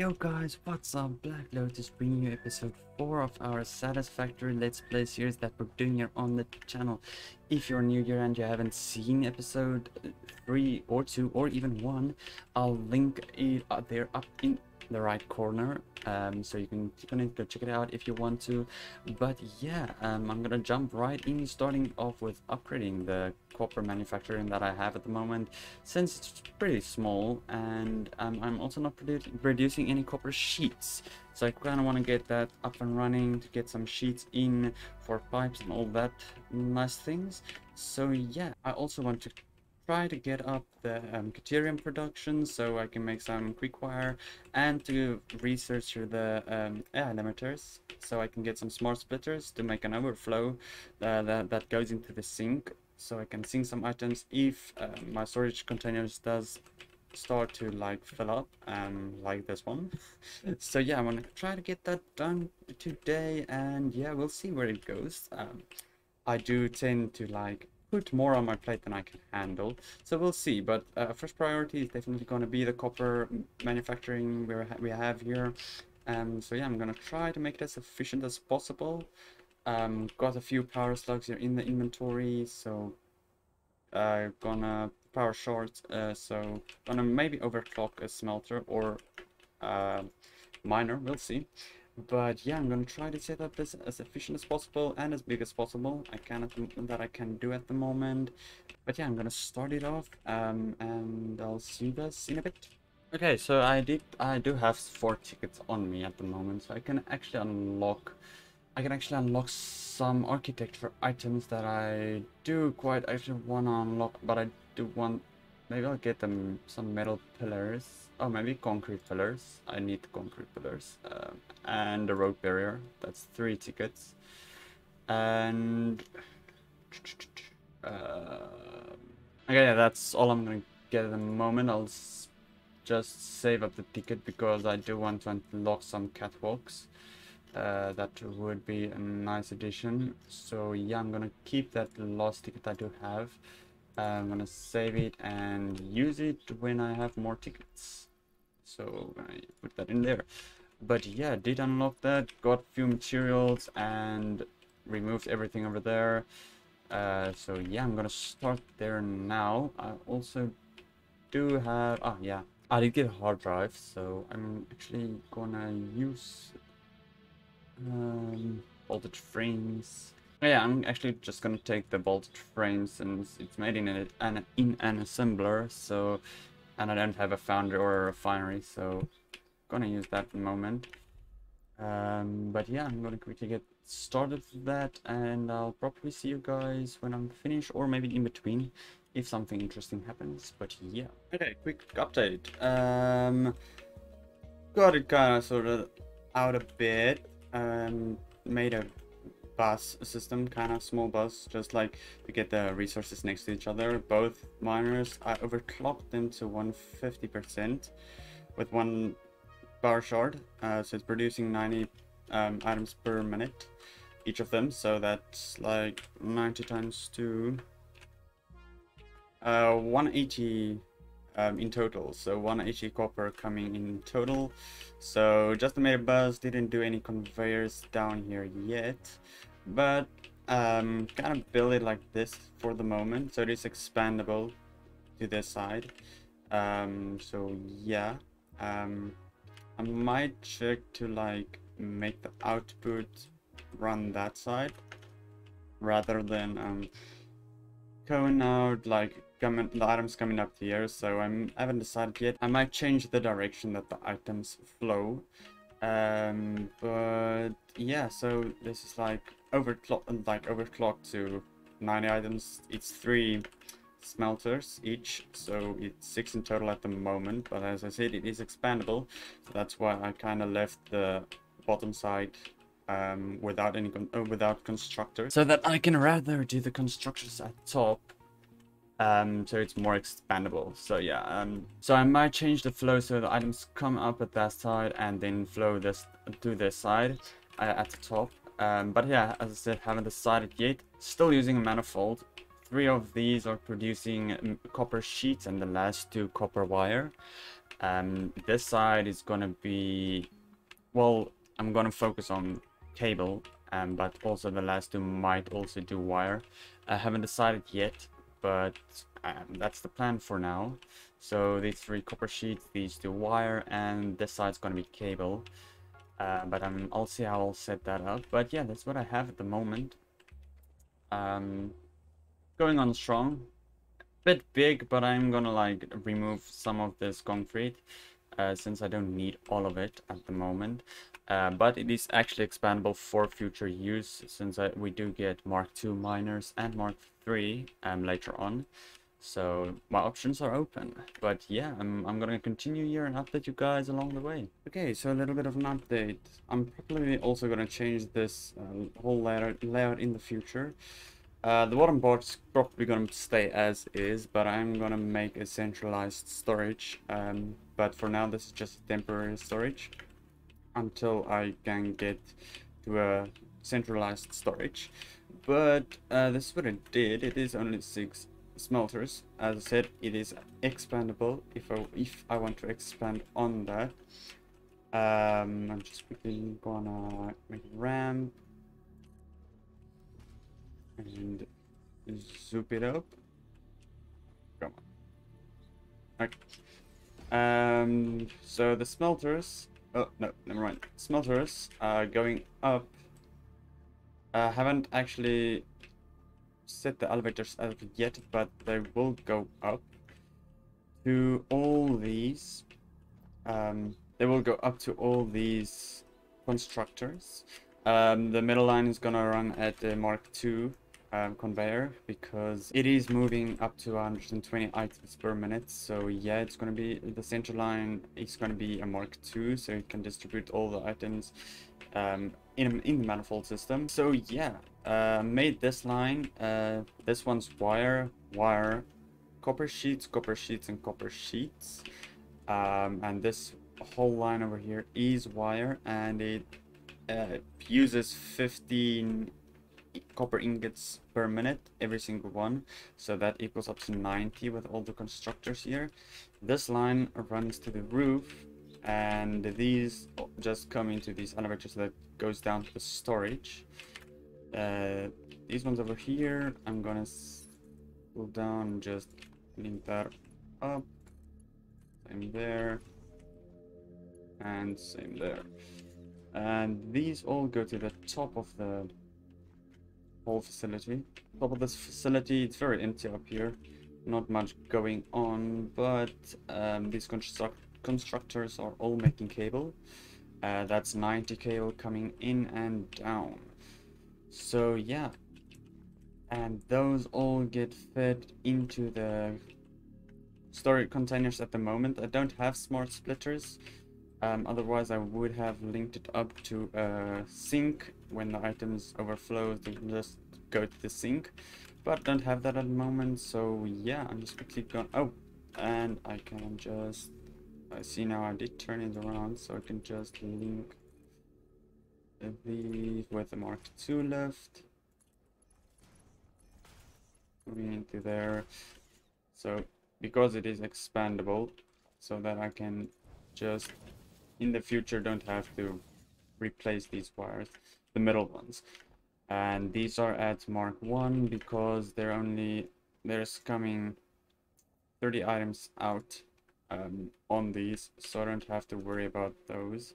Yo guys, what's up? Black Lotus bringing you episode 4 of our Satisfactory Let's Play series that we're doing here on the channel. If you're new here and you haven't seen episode 3 or 2 or even 1, I'll link it there up in the right corner, so you can click on it, go check it out if you want to. But yeah, I'm gonna jump right in, starting off with upgrading the copper manufacturing that I have at the moment, since it's pretty small, and I'm also not producing any copper sheets, so I kind of want to get that up and running to get some sheets in for pipes and all that nice things. So yeah, I also want to try to get up the Caterium production so I can make some quick wire, and to research the air limiters so I can get some smart splitters to make an overflow that goes into the sink, so I can sink some items if my storage containers does start to like fill up, like this one. So yeah, I'm gonna try to get that done today, and yeah, we'll see where it goes. I do tend to like put more on my plate than I can handle, so we'll see. But first priority is definitely going to be the copper manufacturing we have here. So yeah, I'm gonna try to make it as efficient as possible. Got a few power slugs here in the inventory, so gonna power short, so gonna maybe overclock a smelter or miner, we'll see. But yeah, I'm gonna try to set up this as efficient as possible and as big as possible I can do at the moment. But yeah, I'm gonna start it off, and I'll see you guys in a bit. Okay, so I do have 4 tickets on me at the moment, so I can actually unlock some architecture items that I do quite actually want to unlock, but I do want, maybe I'll get them some metal pillars. Oh, maybe concrete pillars. I need concrete pillars, and a road barrier. That's 3 tickets. And okay, yeah, that's all I'm gonna get at the moment. I'll just save up the ticket because I do want to unlock some catwalks. That would be a nice addition. So yeah, I'm gonna keep that last ticket I do have. I'm gonna save it and use it when I have more tickets, so I put that in there. But yeah, did unlock that, got a few materials and removed everything over there. So yeah, I'm gonna start there now. I also do have, oh yeah, I did get a hard drive, so I'm actually gonna use voltage frames. Oh, yeah, I'm actually just gonna take the voltage frames, and it's made in an assembler, so, and I don't have a foundry or a refinery, so gonna use that at the moment. But yeah, I'm gonna quickly get started with that, and I'll probably see you guys when I'm finished, or maybe in between if something interesting happens. But yeah, okay, quick update. Got it kind of sort of out a bit. Made a bus system, kind of small bus, just like to get the resources next to each other. Both miners, I overclocked them to 150% with 1 power shard, so it's producing 90 items per minute, each of them, so that's like 90 times 2, 180 in total, so 180 copper coming in total. So just made a bus, didn't do any conveyors down here yet, but kind of build it like this for the moment, so it is expandable to this side. So yeah, I might check to like make the output run that side rather than going out like the items coming up here. So I haven't decided yet. I might change the direction that the items flow, but yeah, so this is like overclocked to 90 items. It's 3 smelters each, so it's 6 in total at the moment, but as I said, it is expandable, so that's why I kind of left the bottom side without constructors, so that I can rather do the constructors at top. So it's more expandable. So yeah, so I might change the flow so the items come up at that side and then flow this to this side at the top. But yeah, as I said, haven't decided yet. Still using a manifold. 3 of these are producing copper sheets and the last 2 copper wire. This side is gonna be, well, I'm gonna focus on cable, but also the last two might also do wire. I haven't decided yet, but that's the plan for now. So these 3 copper sheets, these 2 wire, and this side's gonna be cable. But I'll see how I'll set that up. But yeah, that's what I have at the moment. Going on strong. Bit big, but I'm gonna like remove some of this concrete since I don't need all of it at the moment. But it is actually expandable for future use since we do get Mark II miners and Mark III later on. So my options are open. But yeah, I'm gonna continue here and update you guys along the way. Okay, so a little bit of an update. I'm probably also gonna change this whole layout in the future. The bottom part's probably gonna stay as is, but I'm gonna make a centralized storage. But for now, this is just temporary storage until I can get to a centralized storage. But this is what it did. It is only 6 smelters. As I said, it is expandable if I want to expand on that. I'm just quickly gonna make a ramp and zoop it up. Come on. Okay. So the smelters. Oh no, never mind. Smelters are going up. Haven't actually set the elevators as of yet, but they will go up to all these. They will go up to all these constructors. The middle line is gonna run at the Mark II conveyor because it is moving up to 120 items per minute. So yeah, it's gonna be the center line is gonna be a Mark II, so it can distribute all the items in the manifold system. So yeah, made this line. This one's wire, copper sheets, and copper sheets. And this whole line over here is wire, and it uses 15 copper ingots per minute, every single one, so that equals up to 90 with all the constructors here. This line runs to the roof, and these just come into these elevators that goes down to the storage. These ones over here, I'm gonna pull down and just link that up. Same there, and same there. And these all go to the top of the whole facility. Top of this facility, it's very empty up here, not much going on, but these constructors are all making cable. That's 90 cable coming in and down. So yeah, and those all get fed into the storage containers at the moment. I don't have smart splitters. Otherwise I would have linked it up to a sink. When the items overflow, they just go to the sink, but don't have that at the moment. So yeah, I'm just quickly going, oh, and I can just, I see now I did turn it around, so I can just link the with the Mark II left moving into there. So because it is expandable, so that I can just in the future don't have to replace these wires, the middle ones. And these are at Mark 1 because there's coming 30 items out on these, so I don't have to worry about those.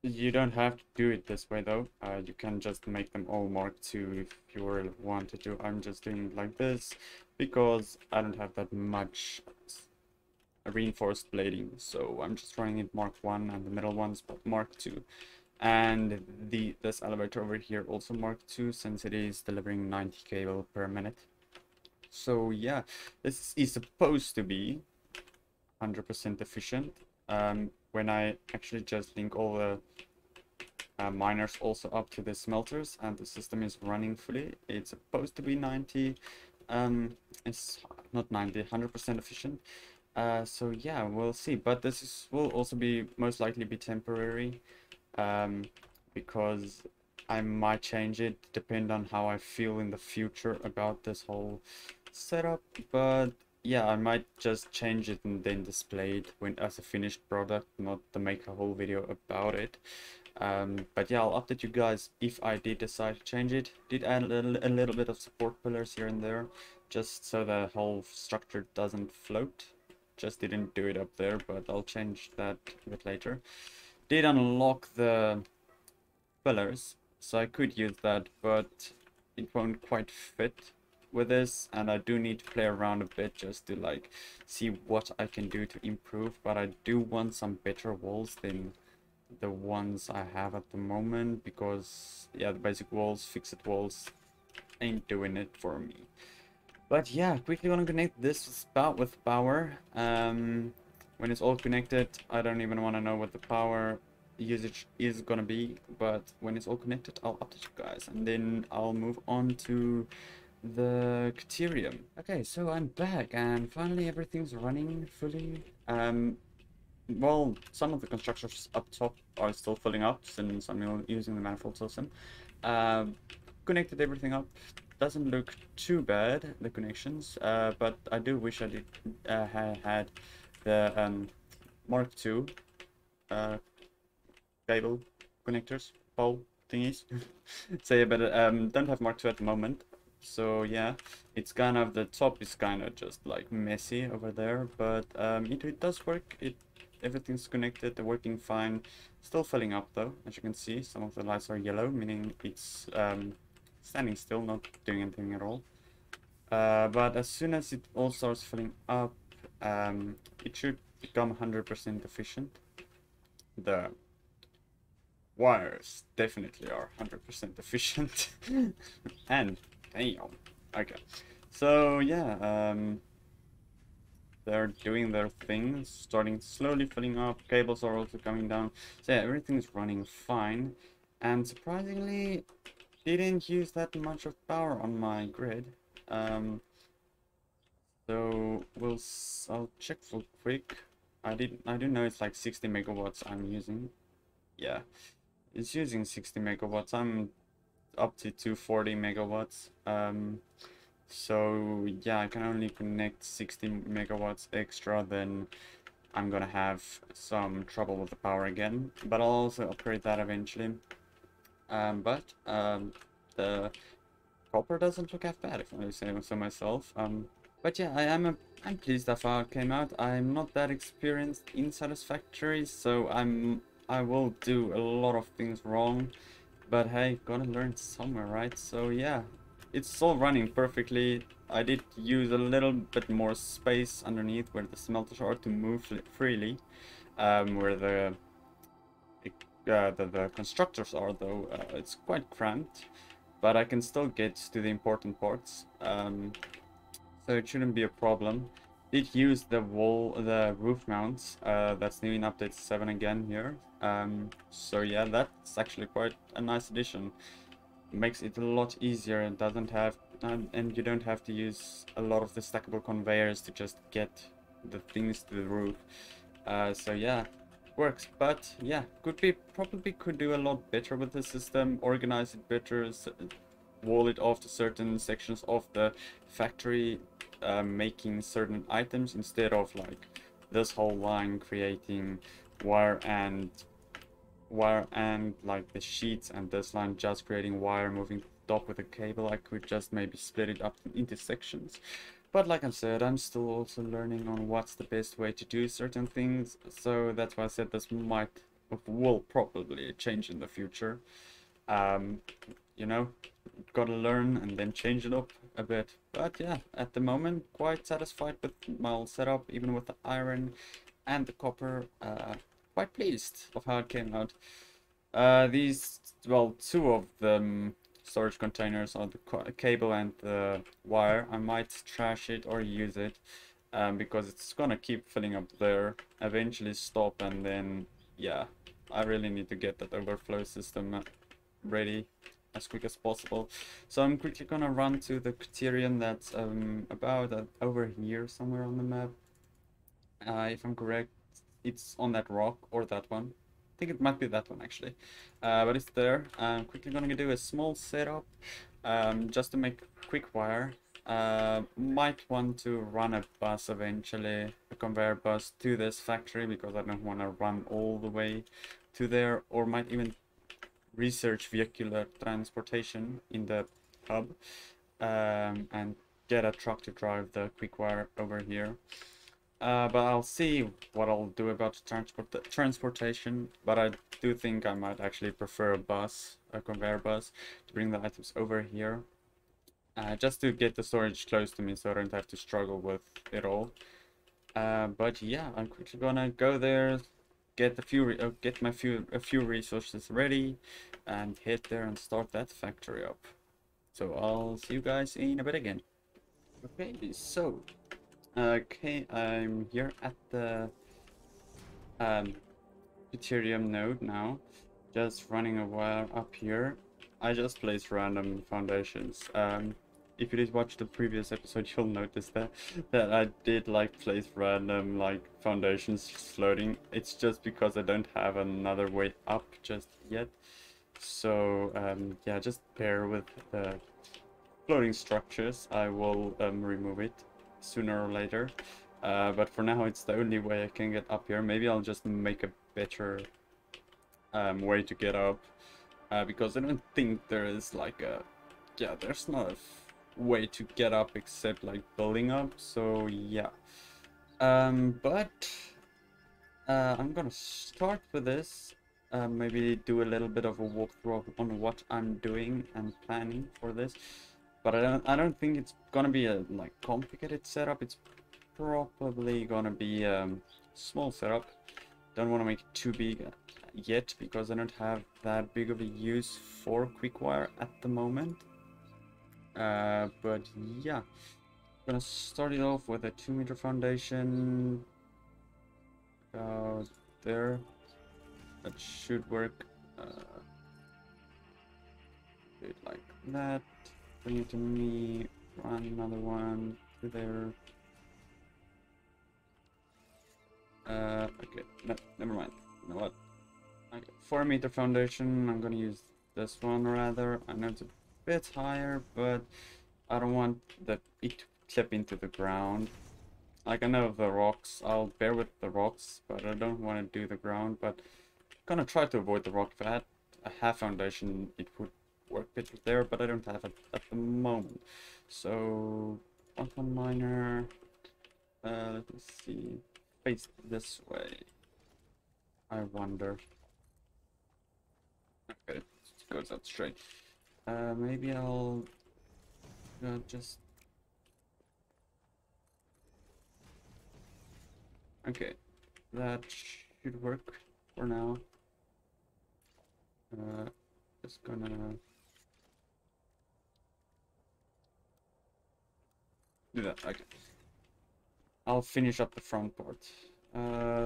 You don't have to do it this way though. You can just make them all Mark II if you really wanted to. I'm just doing it like this because I don't have that much reinforced blading, so I'm just running it Mark 1 and the middle ones Mark II. And this elevator over here also Mark II, since it is delivering 90 cable per minute. So yeah, this is supposed to be 100% efficient. When I actually just link all the miners also up to the smelters and the system is running fully, it's supposed to be 90. It's not 90, 100% efficient. So yeah, we'll see, but will also be most likely be temporary, because I might change it depend on how I feel in the future about this whole setup. But yeah, I might just change it and then display it when as a finished product, not to make a whole video about it. But yeah, I'll update you guys if I did decide to change it. Did add a little bit of support pillars here and there, just so the whole structure doesn't float. Just didn't do it up there, but I'll change that a bit later. Did unlock the pillars, so I could use that, but it won't quite fit with this, and I do need to play around a bit just to like see what I can do to improve. But I do want some better walls than the ones I have at the moment, because yeah, the basic walls, fixed walls ain't doing it for me. But yeah, quickly gonna connect this spout with power. When it's all connected, I don't even want to know what the power usage is gonna be, but when it's all connected, I'll update you guys, and then I'll move on to the Caterium. Okay, so I'm back, and finally everything's running fully. Well, some of the constructors up top are still filling up since I'm using the manifold system. Connected everything up. Doesn't look too bad, the connections, but I do wish I did had the Mark II cable connectors, pole thingies. So yeah, but don't have Mark II at the moment. So yeah, it's kind of, the top is kind of just like messy over there, but it does work. Everything's connected, they're working fine. Still filling up though, as you can see. Some of the lights are yellow, meaning it's standing still, not doing anything at all. But as soon as it all starts filling up, it should become 100% efficient. The wires definitely are 100% efficient. And damn. Okay. So yeah, they're doing their thing, starting slowly filling up. Cables are also coming down. So yeah, everything's running fine. And surprisingly, didn't use that much of power on my grid. So I'll check real quick. I do know it's like 60 megawatts I'm using. Yeah, it's using 60 megawatts. I'm up to 240 megawatts. So yeah, I can only connect 60 megawatts extra, then I'm gonna have some trouble with the power again. But I'll also upgrade that eventually. The copper doesn't look half bad, if I say so myself. But yeah, I'm pleased of how it came out. I'm not that experienced in Satisfactory, so I will do a lot of things wrong. But hey, gotta learn somewhere, right? So yeah, it's all running perfectly. I did use a little bit more space underneath where the smelters are to move freely. Where the constructors are though, it's quite cramped. But I can still get to the important parts. So it shouldn't be a problem. Did use the roof mounts. That's new in update 7 again here. So yeah, that's actually quite a nice addition. Makes it a lot easier and doesn't have, and you don't have to use a lot of the stackable conveyors to just get the things to the roof. So yeah, works. But yeah, probably could do a lot better with the system, organize it better, wall it off to certain sections of the factory, making certain items instead of like this whole line creating wire and like the sheets, and this line just creating wire moving top with a cable. I could just maybe split it up into sections. But like I said, I'm still also learning on what's the best way to do certain things, so that's why I said this will probably change in the future. You know, gotta learn and then change it up a bit. But yeah, at the moment, quite satisfied with my setup, even with the iron and the copper. Quite pleased of how it came out. Well, two of the storage containers are the cable and the wire. I might trash it or use it, because it's gonna keep filling up there, eventually stop, and then yeah, I really need to get that overflow system ready as quick as possible. So I'm quickly gonna run to the criterion that's about over here somewhere on the map. If I'm correct, it's on that rock or that one. I think it might be that one actually, but it's there. I'm quickly gonna do a small setup, just to make quick wire. Might want to run a bus eventually, a conveyor bus to this factory, because I don't want to run all the way to there, or might even research vehicular transportation in the hub, and get a truck to drive the quick wire over here. But I'll see what I'll do about transportation. But I do think I might actually prefer a bus, a conveyor bus, to bring the items over here. Just to get the storage close to me, so I don't have to struggle with it all. But yeah, I'm quickly gonna go there, get a few resources ready, and head there and start that factory up. So I'll see you guys in a bit again. Okay, so okay, I'm here at the Ethereum node now, just running a wire up here. I just placed random foundations. If you did watch the previous episode, you'll notice that I did like place random like foundations floating. It's just because I don't have another way up just yet. So yeah, just bear with the floating structures. I will remove it sooner or later. But for now, it's the only way I can get up here. Maybe I'll just make a better way to get up, because I don't think there is like a, yeah, there's not a way to get up except like building up. So yeah, but I'm gonna start with this. Maybe do a little bit of a walkthrough on what I'm doing and planning for this. But I don't think it's gonna be a like complicated setup. It's probably gonna be small setup. Don't want to make it too big yet, because I don't have that big of a use for quickwire at the moment. But yeah, gonna start it off with a 2-meter foundation. There, that should work. Do it like that. Bring it to me. Run another one to there. Okay, no, never mind. You know what? Okay, 4-meter foundation. I'm gonna use this one rather. I know it's a bit higher, but I don't want it to clip into the ground. Like, I know the rocks. I'll bear with the rocks, but I don't want to do the ground. But I'm gonna try to avoid the rock. If I had a half foundation, it would work better there, but I don't have it at the moment. So, one miner. Let me see. Face this way. I wonder. Okay, it goes out straight. Maybe I'll just. Okay, that should work for now. Just gonna. Do that. Okay. I'll finish up the front part.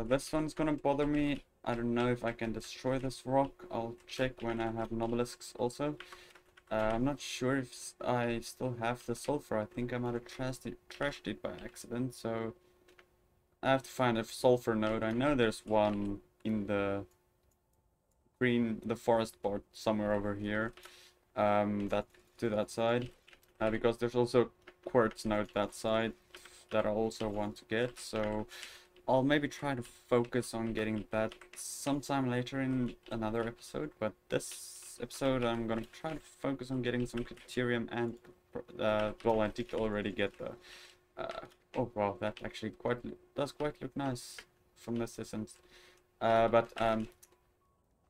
This one's gonna bother me. I don't know if I can destroy this rock. I'll check when I have obelisks also. I'm not sure if I still have the sulfur. I think I might have trashed it by accident, so I have to find a sulfur node. I know there's one in the forest part somewhere over here. That side. Because there's also quartz node that side that I also want to get, so I'll maybe try to focus on getting that sometime later in another episode. But this episode I'm gonna try to focus on getting some deuterium and well, I did already get the oh wow, that actually does quite look nice from this distance. But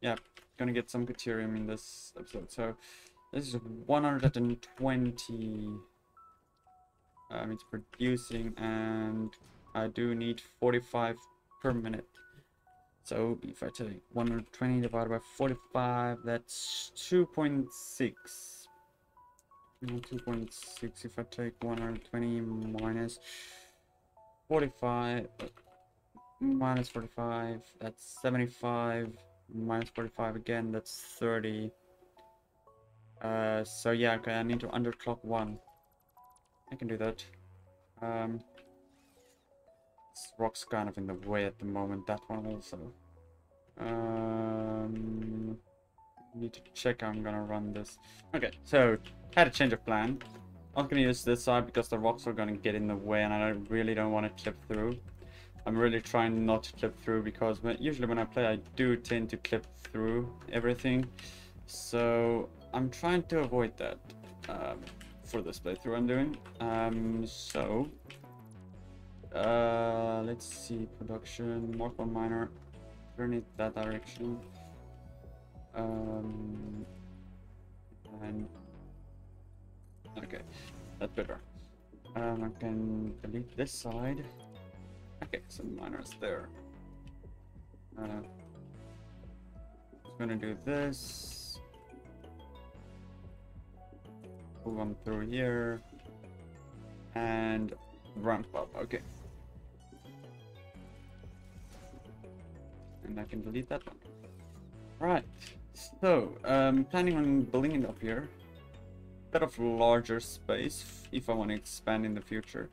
yeah, gonna get some deuterium in this episode. So this is 120 it's producing, and I do need 45 per minute. So if I take 120 divided by 45, that's 2.6. 2.6 if I take 120 minus 45, minus 45, that's 75, minus 45 again, that's 30. So yeah, okay, I need to underclock 1. I can do that. This rock's kind of in the way at the moment, that one also. Need to check how I'm gonna run this. Okay, so had a change of plan. I'm gonna use this side because the rocks are gonna get in the way and I really don't want to clip through. I'm really trying not to clip through because usually when I play I do tend to clip through everything. So I'm trying to avoid that for this playthrough I'm doing. Let's see, production, mark one miner, turn it that direction. And okay, that's better. I can delete this side. Okay, some miners there. I'm gonna do this. Move on through here. And ramp up, okay. And I can delete that one. Right, so planning on building it up here. Bit of larger space if I want to expand in the future.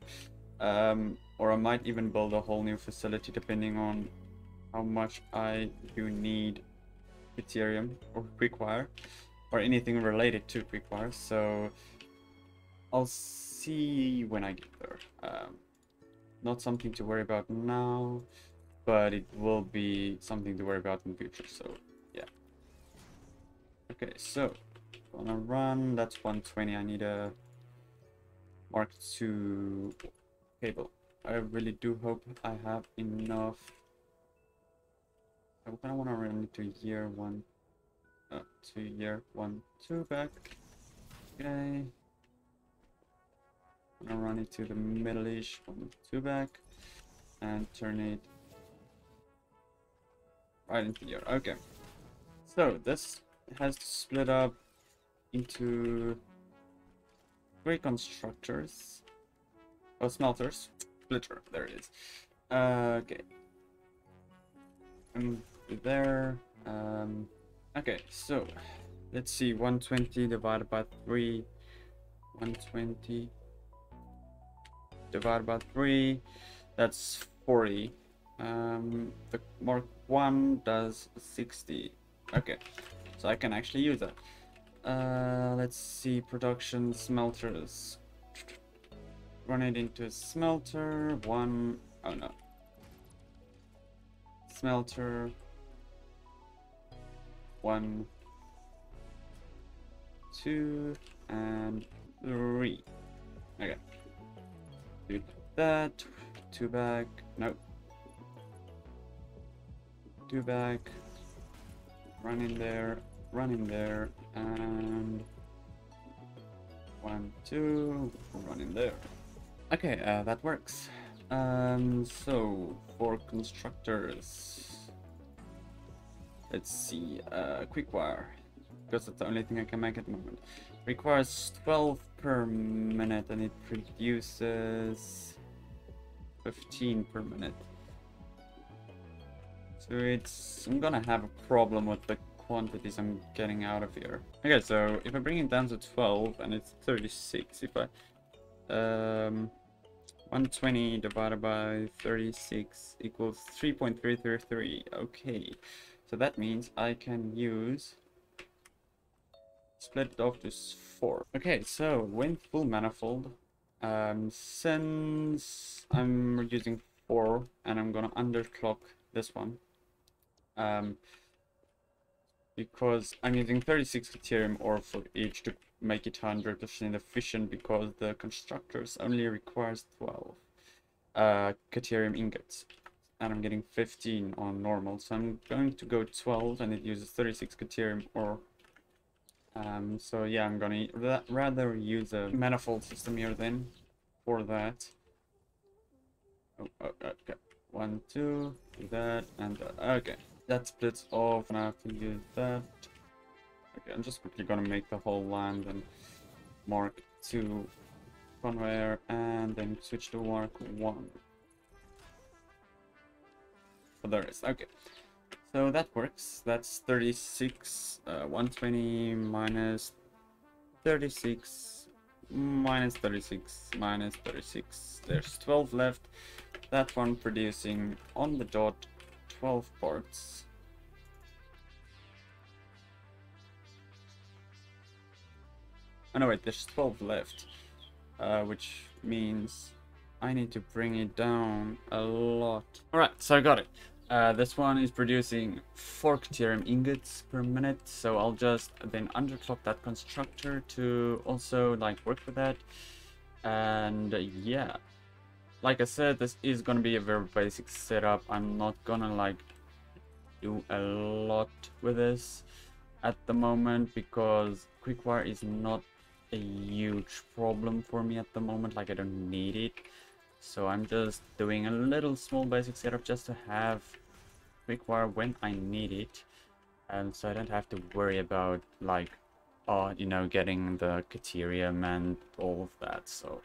Or I might even build a whole new facility depending on how much I do need Ethereum or Quickwire or anything related to Quickwire. So I'll see when I get there. Not something to worry about now, but it will be something to worry about in the future. So yeah. Okay, so gonna run. That's 120. I need a Mark II cable. I really do hope I have enough. I kind of want to run it to year 1, to year 1, 2 back. Okay. I'm gonna run it to the middle-ish 1, 2 back, and turn it right into here. Okay. So this has to split up into 3 constructors. Oh, smelters. Splitter. There it is. Okay. There. Okay, so let's see. 120 divided by 3. 120 divided by 3. That's 40. The Mark 1 does 60. Okay, so I can actually use that. Let's see. Production smelters. Run it into smelter. 1. Oh no. Smelter. 1, 2, and 3. Okay. Do that. 2 back. Nope. 2 back. Run in there. Run in there. And 1, 2. Run in there. Okay, that works. So for constructors, let's see, Quickwire, because that's the only thing I can make at the moment. Requires 12 per minute and it produces 15 per minute. So I'm gonna have a problem with the quantities I'm getting out of here. Okay, so if I bring it down to 12 and it's 36, if I 120 divided by 36 equals 3.333. Okay, so that means I can split it off to 4. Okay, so when full manifold, since I'm using 4 and I'm gonna underclock this one, because I'm using 36 Ethereum ore for each to make it 100% efficient, because the constructors only requires 12 Ethereum ingots and I'm getting 15 on normal, so I'm going to go 12 and it uses 36 Ethereum ore. So yeah, I'm gonna rather use a manifold system here then for that. Okay, 1, 2, do that, and okay, that splits off, and I have to use that. Okay, I'm just quickly gonna make the whole land and Mark II conveyor, and then switch to Mark 1 for the rest. Okay, so that works. That's 36, 120 minus 36 minus 36 minus 36. There's 12 left. That one producing on the dot 12 parts. Oh no, wait, there's 12 left. which means I need to bring it down a lot. Alright, so I got it. This one is producing 4 Caterium ingots per minute, so I'll just then underclock that constructor to also like work with that. And yeah, like I said, this is gonna be a very basic setup. I'm not gonna like do a lot with this at the moment because quickwire is not a huge problem for me at the moment. Like, I don't need it, so I'm just doing a little small basic setup just to have quickwire when I need it, and so I don't have to worry about like you know, getting the Caterium and all of that. So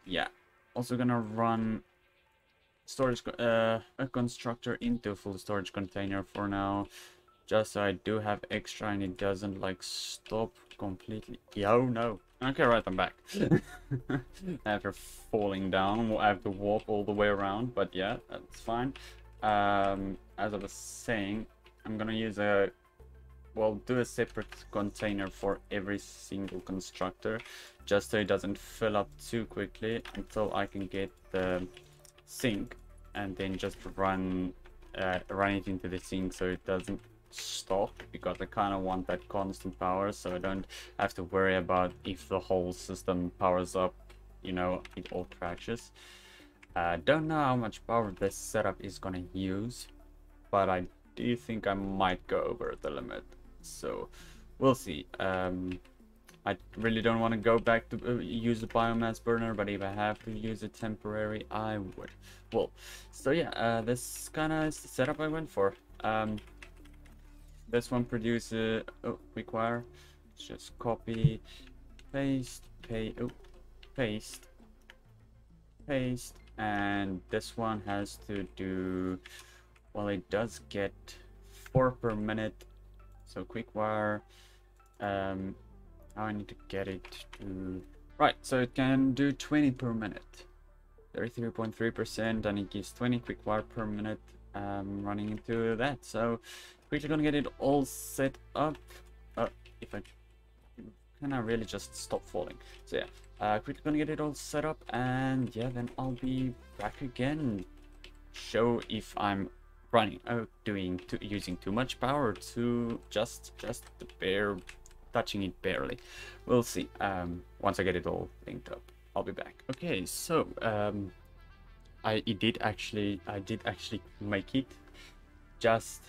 yeah, also gonna run storage a constructor into a full storage container for now, just so I do have extra and it doesn't like stop completely. Oh no. Okay, right, I'm back. After falling down, I have to walk all the way around, but yeah, that's fine. As I was saying, I'm gonna use a do a separate container for every single constructor, just so it doesn't fill up too quickly until I can get the sink, and then just run it into the sink so it doesn't stop, because I kind of want that constant power, so I don't have to worry about if the whole system powers up, you know, it all crashes. Don't know how much power this setup is gonna use, but I do think I might go over the limit, so we'll see. I really don't want to go back to use the biomass burner, but if I have to use it temporary, I would. Well, so yeah, this kind of is the setup I went for. This one produces quickwire. Just copy, paste, paste, and this one has to do, well, it does get 4 per minute. So quickwire, I need to get it to, right, so it can do 20 per minute, 33.3%, and it gives 20 quickwire per minute, running into that. So quickly gonna get it all set up. If I can, I really just stop falling. So yeah, quickly gonna get it all set up, and yeah, then I'll be back again, show if I'm running using too much power, to just the bare touching it barely. We'll see. Once I get it all linked up, I'll be back. Okay, so I did actually make it just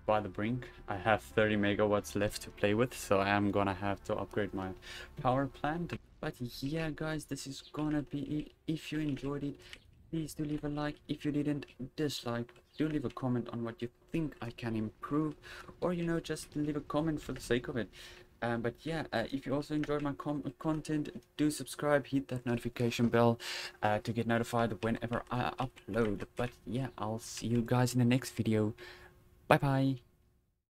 by the brink. I have 30 megawatts left to play with, so I am gonna have to upgrade my power plant. But yeah, guys, this is gonna be it. If you enjoyed it, please do leave a like. If you didn't, dislike. Do leave a comment on what you think I can improve, or you know, just leave a comment for the sake of it. But yeah, if you also enjoyed my content, do subscribe, hit that notification bell to get notified whenever I upload. But yeah, I'll see you guys in the next video. Bye bye.